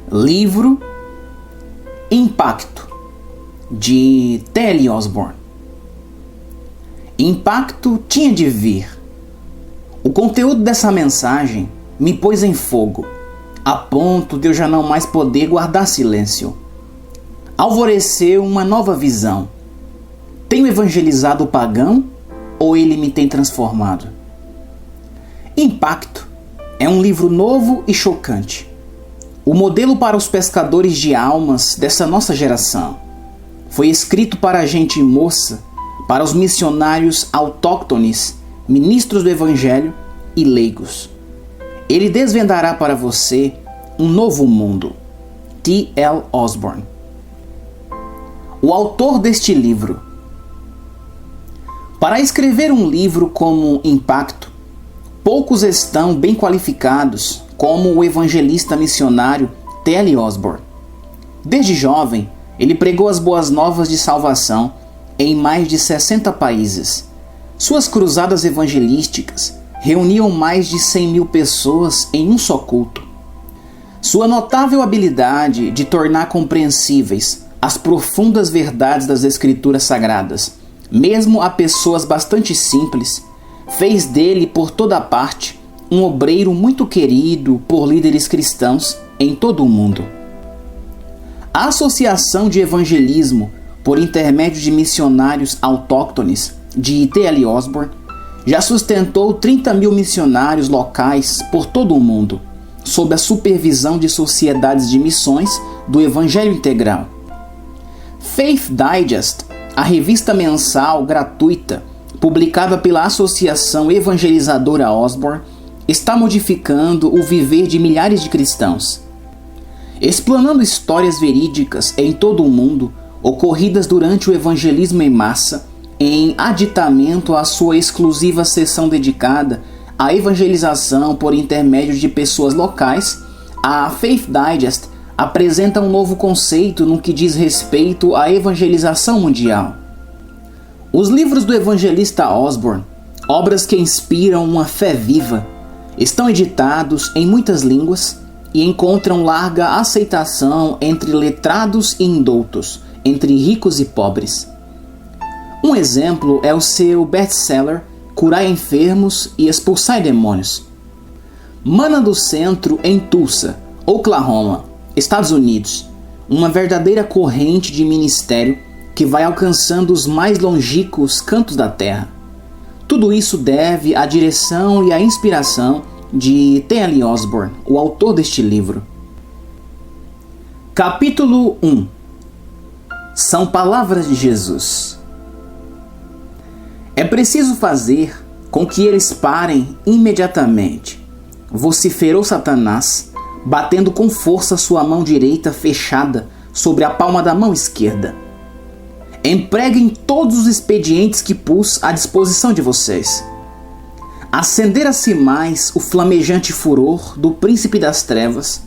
Livro Impacto, de T.L. Osborn. Impacto tinha de vir. O conteúdo dessa mensagem me pôs em fogo, a ponto de eu já não mais poder guardar silêncio. Alvoreceu uma nova visão. Tenho evangelizado o pagão ou ele me tem transformado? Impacto é um livro novo e chocante. O modelo para os pescadores de almas dessa nossa geração. Foi escrito para a gente moça, para os missionários autóctones, ministros do Evangelho e leigos. Ele desvendará para você um novo mundo. T.L. Osborn. O autor deste livro. Para escrever um livro como Impacto, poucos estão bem qualificados como o evangelista missionário T.L. Osborn. Desde jovem, ele pregou as boas novas de salvação em mais de 60 países. Suas cruzadas evangelísticas reuniam mais de 100.000 pessoas em um só culto. Sua notável habilidade de tornar compreensíveis as profundas verdades das Escrituras Sagradas, mesmo a pessoas bastante simples, fez dele por toda parte um obreiro muito querido por líderes cristãos em todo o mundo. A Associação de Evangelismo por intermédio de missionários autóctones de T.L. Osborn já sustentou 30.000 missionários locais por todo o mundo, sob a supervisão de sociedades de missões do Evangelho Integral. Faith Digest, a revista mensal gratuita publicada pela Associação Evangelizadora Osborn, está modificando o viver de milhares de cristãos. Explanando histórias verídicas em todo o mundo, ocorridas durante o evangelismo em massa, em aditamento à sua exclusiva seção dedicada à evangelização por intermédio de pessoas locais, a Faith Digest apresenta um novo conceito no que diz respeito à evangelização mundial. Os livros do evangelista Osborn, obras que inspiram uma fé viva, estão editados em muitas línguas e encontram larga aceitação entre letrados e indoutos, entre ricos e pobres. Um exemplo é o seu best-seller Curai Enfermos e Expulsai Demônios. Mana do Centro em Tulsa, Oklahoma, Estados Unidos, uma verdadeira corrente de ministério que vai alcançando os mais longínquos cantos da terra. Tudo isso deve à direção e à inspiração de T.L. Osborn, o autor deste livro. Capítulo 1. São palavras de Jesus. É preciso fazer com que eles parem imediatamente, vociferou Satanás, batendo com força sua mão direita fechada sobre a palma da mão esquerda. Empreguem todos os expedientes que pus à disposição de vocês. Acendera-se mais o flamejante furor do príncipe das trevas,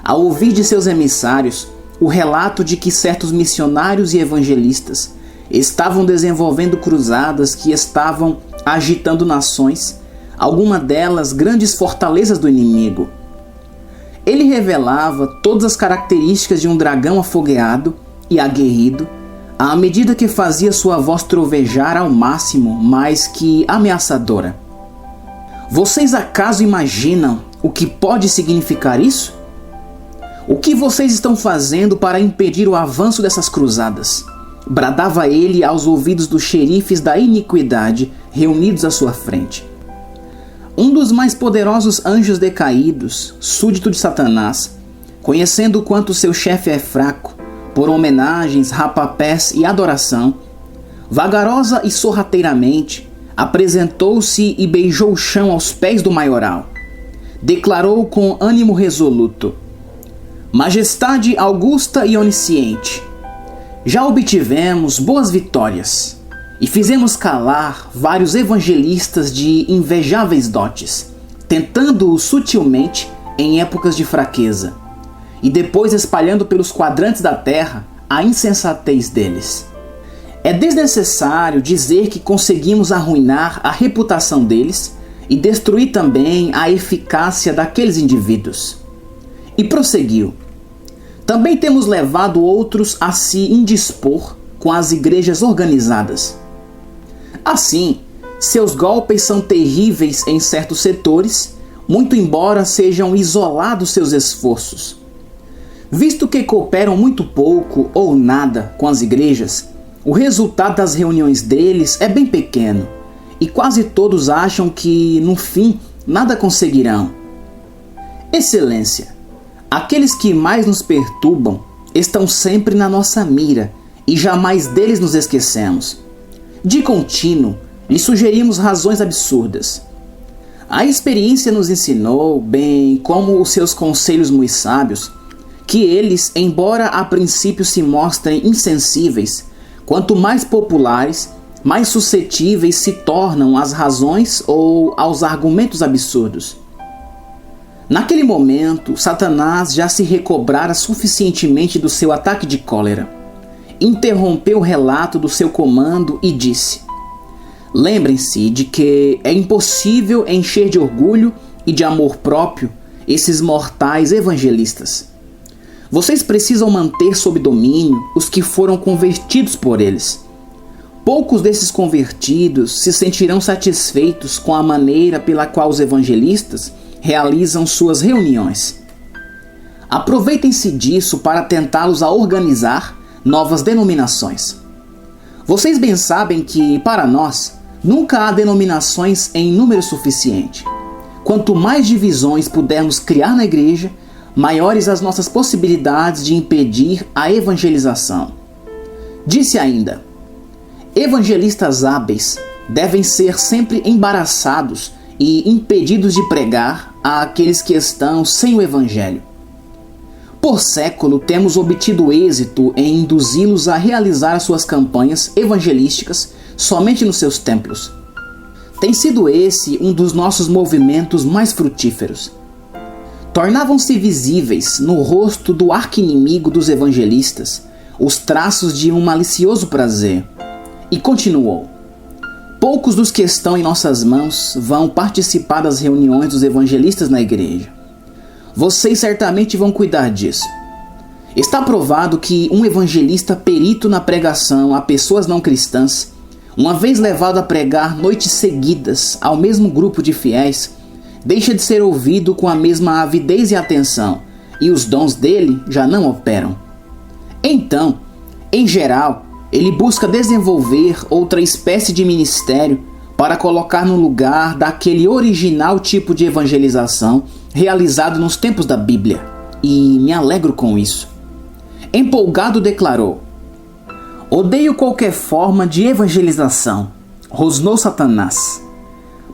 ao ouvir de seus emissários o relato de que certos missionários e evangelistas estavam desenvolvendo cruzadas que estavam agitando nações, alguma delas grandes fortalezas do inimigo. Ele revelava todas as características de um dragão afogueado e aguerrido, à medida que fazia sua voz trovejar ao máximo, mais que ameaçadora. Vocês acaso imaginam o que pode significar isso? O que vocês estão fazendo para impedir o avanço dessas cruzadas? Bradava ele aos ouvidos dos xerifes da iniquidade reunidos à sua frente. Um dos mais poderosos anjos decaídos, súdito de Satanás, conhecendo o quanto seu chefe é fraco, por homenagens, rapapés e adoração, vagarosa e sorrateiramente, apresentou-se e beijou o chão aos pés do maioral. Declarou com ânimo resoluto: Majestade augusta e onisciente, já obtivemos boas vitórias e fizemos calar vários evangelistas de invejáveis dotes, tentando-os sutilmente em épocas de fraqueza, e depois espalhando pelos quadrantes da terra a insensatez deles. É desnecessário dizer que conseguimos arruinar a reputação deles e destruir também a eficácia daqueles indivíduos. E prosseguiu: Também temos levado outros a se indispor com as igrejas organizadas. Assim, seus golpes são terríveis em certos setores, muito embora sejam isolados seus esforços. Visto que cooperam muito pouco ou nada com as igrejas, o resultado das reuniões deles é bem pequeno, e quase todos acham que, no fim, nada conseguirão. Excelência, aqueles que mais nos perturbam estão sempre na nossa mira, e jamais deles nos esquecemos. De contínuo, lhe sugerimos razões absurdas. A experiência nos ensinou, bem como os seus conselhos muito sábios, que eles, embora a princípio se mostrem insensíveis, quanto mais populares, mais suscetíveis se tornam às razões ou aos argumentos absurdos. Naquele momento, Satanás já se recobrara suficientemente do seu ataque de cólera. Interrompeu o relato do seu comando e disse: lembrem-se de que é impossível encher de orgulho e de amor próprio esses mortais evangelistas. Vocês precisam manter sob domínio os que foram convertidos por eles. Poucos desses convertidos se sentirão satisfeitos com a maneira pela qual os evangelistas realizam suas reuniões. Aproveitem-se disso para tentá-los a organizar novas denominações. Vocês bem sabem que, para nós, nunca há denominações em número suficiente. Quanto mais divisões pudermos criar na igreja, maiores as nossas possibilidades de impedir a evangelização. Disse ainda: evangelistas hábeis devem ser sempre embaraçados e impedidos de pregar àqueles que estão sem o evangelho. Por século temos obtido êxito em induzi-los a realizar suas campanhas evangelísticas somente nos seus templos. Tem sido esse um dos nossos movimentos mais frutíferos. Tornavam-se visíveis no rosto do arqui-inimigo dos evangelistas os traços de um malicioso prazer. E continuou: poucos dos que estão em nossas mãos vão participar das reuniões dos evangelistas na igreja. Vocês certamente vão cuidar disso. Está provado que um evangelista perito na pregação a pessoas não cristãs, uma vez levado a pregar noites seguidas ao mesmo grupo de fiéis, deixa de ser ouvido com a mesma avidez e atenção, e os dons dele já não operam. Então, em geral, ele busca desenvolver outra espécie de ministério para colocar no lugar daquele original tipo de evangelização realizado nos tempos da Bíblia, e me alegro com isso. Empolgado declarou: odeio qualquer forma de evangelização, rosnou Satanás.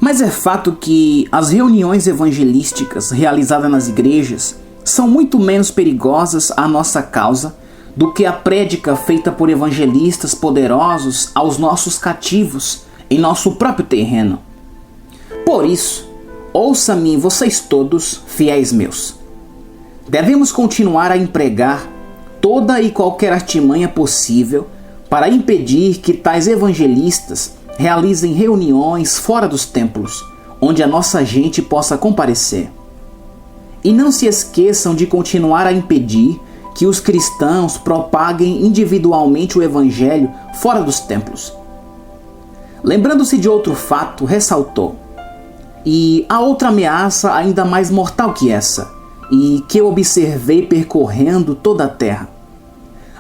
Mas é fato que as reuniões evangelísticas realizadas nas igrejas são muito menos perigosas à nossa causa do que a prédica feita por evangelistas poderosos aos nossos cativos em nosso próprio terreno. Por isso, ouça-me vocês todos, fiéis meus. Devemos continuar a empregar toda e qualquer artimanha possível para impedir que tais evangelistas realizem reuniões fora dos templos, onde a nossa gente possa comparecer. E não se esqueçam de continuar a impedir que os cristãos propaguem individualmente o evangelho fora dos templos. Lembrando-se de outro fato, ressaltou: e há outra ameaça ainda mais mortal que essa, e que eu observei percorrendo toda a terra.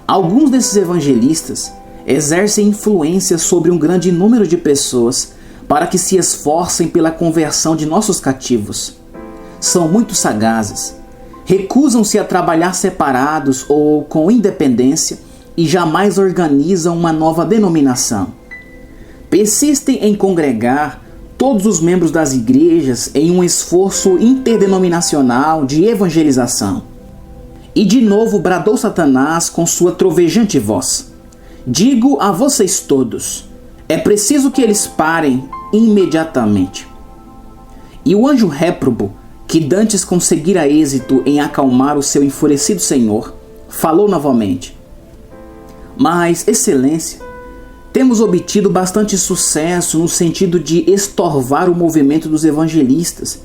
Alguns desses evangelistas exercem influência sobre um grande número de pessoas para que se esforcem pela conversão de nossos cativos. São muito sagazes, recusam-se a trabalhar separados ou com independência e jamais organizam uma nova denominação. Persistem em congregar todos os membros das igrejas em um esforço interdenominacional de evangelização. E de novo bradou Satanás com sua trovejante voz: digo a vocês todos, é preciso que eles parem imediatamente. E o anjo réprobo, que dantes conseguira êxito em acalmar o seu enfurecido senhor, falou novamente: mas, excelência, temos obtido bastante sucesso no sentido de estorvar o movimento dos evangelistas,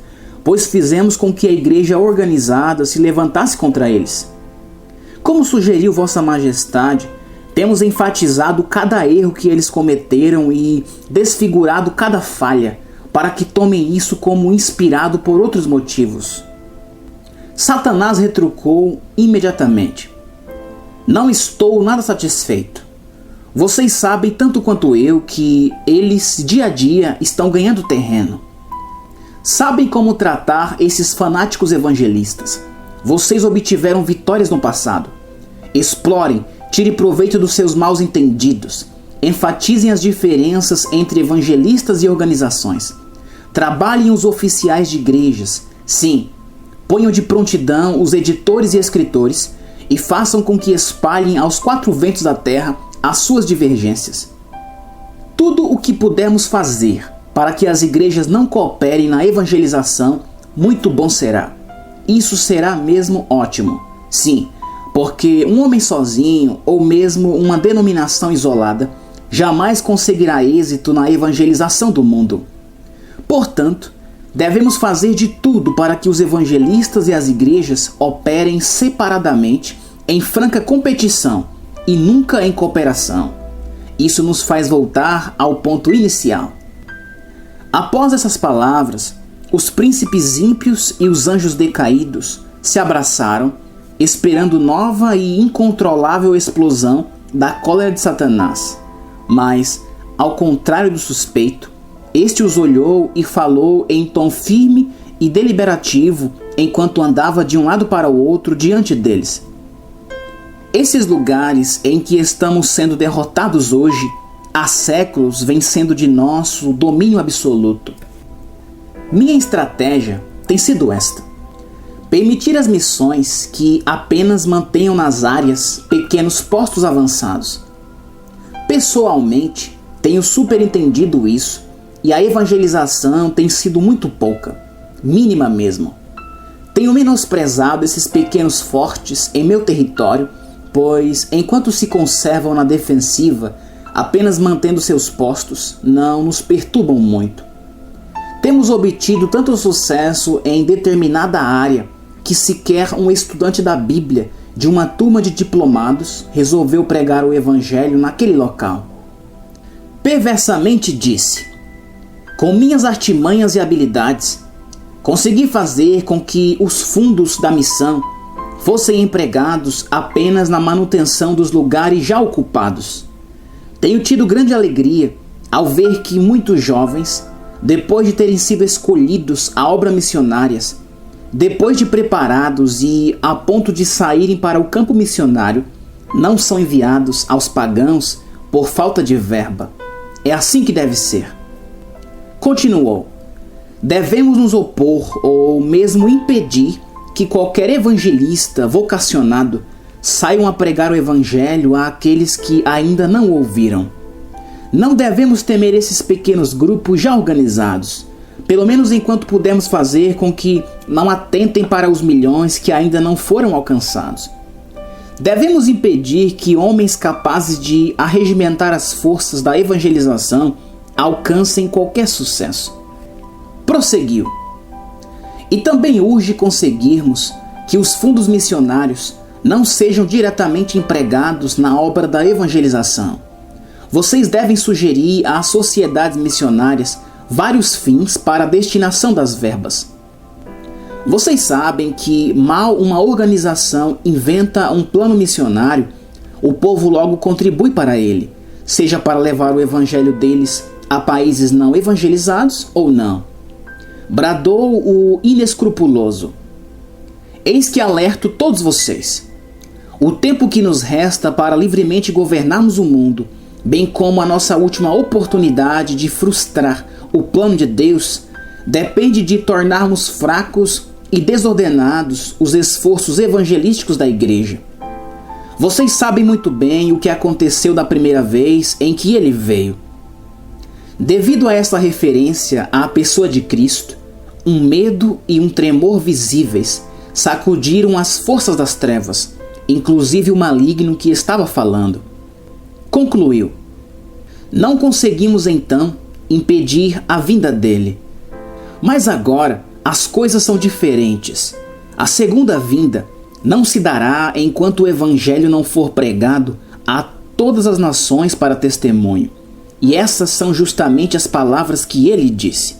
pois fizemos com que a igreja organizada se levantasse contra eles. Como sugeriu Vossa Majestade, temos enfatizado cada erro que eles cometeram e desfigurado cada falha, para que tomem isso como inspirado por outros motivos. Satanás retrucou imediatamente: não estou nada satisfeito. Vocês sabem tanto quanto eu que eles dia a dia estão ganhando terreno. Sabem como tratar esses fanáticos evangelistas. Vocês obtiveram vitórias no passado. Explorem, tire proveito dos seus maus entendidos. Enfatizem as diferenças entre evangelistas e organizações. Trabalhem os oficiais de igrejas. Sim, ponham de prontidão os editores e escritores e façam com que espalhem aos quatro ventos da terra as suas divergências. Tudo o que pudermos fazer para que as igrejas não cooperem na evangelização, muito bom será. Isso será mesmo ótimo. Sim, porque um homem sozinho, ou mesmo uma denominação isolada, jamais conseguirá êxito na evangelização do mundo. Portanto, devemos fazer de tudo para que os evangelistas e as igrejas operem separadamente, em franca competição e nunca em cooperação. Isso nos faz voltar ao ponto inicial. Após essas palavras, os príncipes ímpios e os anjos decaídos se abraçaram, esperando nova e incontrolável explosão da cólera de Satanás. Mas, ao contrário do suspeito, este os olhou e falou em tom firme e deliberativo enquanto andava de um lado para o outro diante deles. Esses lugares em que estamos sendo derrotados hoje, há séculos vêm sendo de nosso domínio absoluto. Minha estratégia tem sido esta: permitir às missões que apenas mantenham nas áreas pequenos postos avançados. Pessoalmente, tenho superentendido isso e a evangelização tem sido muito pouca, mínima mesmo. Tenho menosprezado esses pequenos fortes em meu território, pois, enquanto se conservam na defensiva, apenas mantendo seus postos, não nos perturbam muito. Temos obtido tanto sucesso em determinada área que sequer um estudante da Bíblia de uma turma de diplomados resolveu pregar o Evangelho naquele local. Perversamente disse: com minhas artimanhas e habilidades, consegui fazer com que os fundos da missão fossem empregados apenas na manutenção dos lugares já ocupados. Tenho tido grande alegria ao ver que muitos jovens, depois de terem sido escolhidos a obra missionárias, depois de preparados e a ponto de saírem para o campo missionário, não são enviados aos pagãos por falta de verba. É assim que deve ser. Continuou: devemos nos opor ou mesmo impedir que qualquer evangelista vocacionado saiam a pregar o evangelho àqueles que ainda não o ouviram. Não devemos temer esses pequenos grupos já organizados, pelo menos enquanto pudermos fazer com que não atentem para os milhões que ainda não foram alcançados. Devemos impedir que homens capazes de arregimentar as forças da evangelização alcancem qualquer sucesso. Prosseguiu: e também urge conseguirmos que os fundos missionários não sejam diretamente empregados na obra da evangelização. Vocês devem sugerir às sociedades missionárias vários fins para a destinação das verbas. Vocês sabem que mal uma organização inventa um plano missionário, o povo logo contribui para ele, seja para levar o evangelho deles a países não evangelizados ou não. Bradou o inescrupuloso: eis que alerto todos vocês. O tempo que nos resta para livremente governarmos o mundo, bem como a nossa última oportunidade de frustrar o plano de Deus, depende de tornarmos fracos e desordenados os esforços evangelísticos da igreja. Vocês sabem muito bem o que aconteceu da primeira vez em que ele veio. Devido a essa referência à pessoa de Cristo, um medo e um tremor visíveis sacudiram as forças das trevas, inclusive o maligno que estava falando. Concluiu: não conseguimos então impedir a vinda dele. Mas agora as coisas são diferentes. A segunda vinda não se dará enquanto o evangelho não for pregado a todas as nações para testemunho. E essas são justamente as palavras que ele disse.